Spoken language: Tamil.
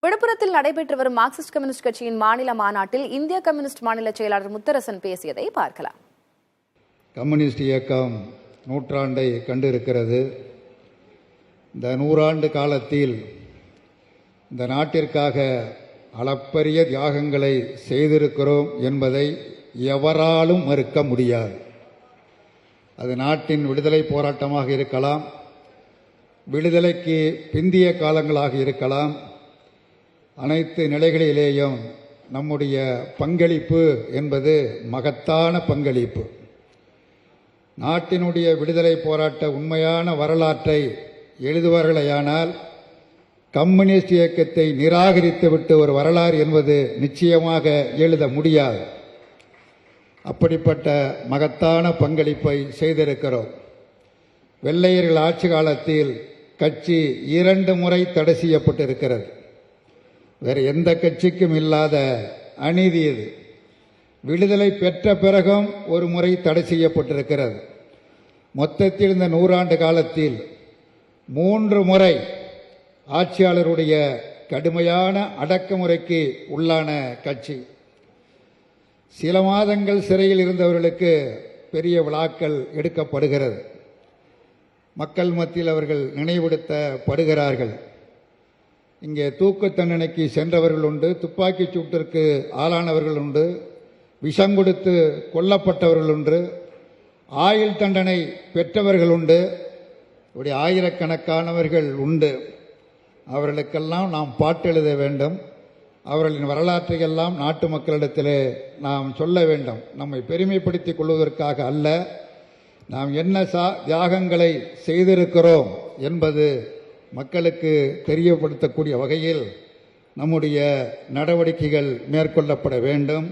விழுப்புரத்தில் நடைபெற்று வரும் மார்க்சிஸ்ட் கம்யூனிஸ்ட் கட்சியின் மாநில மாநாட்டில் இந்திய கம்யூனிஸ்ட் மாநில செயலாளர் முத்தரசன் பேசியதை பார்க்கலாம். கம்யூனிஸ்ட் இயக்கம் நூற்றாண்டை கண்டிருக்கிறது. இந்த 100 ஆண்டு காலத்தில் இந்த நாட்டிற்காக அளப்பரிய தியாகங்களை செய்திருக்கிறோம் என்பதை எவராலும் மறுக்க முடியாது. அது நாட்டின் விடுதலை போராட்டமாக இருக்கலாம், விடுதலைக்கு பிந்திய காலங்களாக இருக்கலாம். அனைத்து நிலைகளிலேயும் நம்முடைய பங்களிப்பு என்பது மகத்தான பங்களிப்பு. நாட்டினுடைய விடுதலை போராட்ட உண்மையான வரலாற்றை எழுதுவார்களேயானால் கம்யூனிஸ்ட் இயக்கத்தை நிராகரித்துவிட்டு ஒரு வரலாறு என்பது நிச்சயமாக எழுத முடியாது. அப்படிப்பட்ட மகத்தான பங்களிப்பை செய்திருக்கிறோம். வெள்ளையர்கள் ஆட்சி காலத்தில் கட்சி 2 முறை தடை செய்யப்பட்டிருக்கிறது. வேறு எந்த கட்சிக்கும் இல்லாத அநீதி இது. விடுதலை பெற்ற பிறகும் ஒரு முறை தடை செய்யப்பட்டிருக்கிறது. மொத்தத்தில் இந்த 100 ஆண்டு காலத்தில் 3 முறை ஆட்சியாளருடைய கடுமையான அடக்குமுறைக்கு உள்ளான கட்சி. சில மாதங்கள் சிறையில் இருந்தவர்களுக்கு பெரிய விழாக்கள் எடுக்கப்படுகிறது. மக்கள் மத்தியில் அவர்கள் நினைவுபடுத்தப்படுகிறார்கள். இங்கே தூக்கு தண்டனைக்கு சென்றவர்கள் உண்டு, துப்பாக்கிச் சூட்டிற்கு ஆளானவர்கள் உண்டு, விஷம் கொடுத்து கொல்லப்பட்டவர்கள் உண்டு, ஆயுள் தண்டனை பெற்றவர்கள் உண்டு, இப்படி ஆயிரக்கணக்கானவர்கள் உண்டு. அவர்களுக்கெல்லாம் நாம் பாட்டெழுத வேண்டும். அவர்களின் வரலாற்றையெல்லாம் நாட்டு மக்களிடத்திலே நாம் சொல்ல வேண்டும். நம்மை பெருமைப்படுத்திக் கொள்வதற்காக அல்ல, நாம் என்ன தியாகங்களை செய்திருக்கிறோம் என்பது மக்களுக்கு தெரியப்படுத்தக்கூடிய வகையில் நம்முடைய நடவடிக்கைகள் மேற்கொள்ளப்பட வேண்டும்.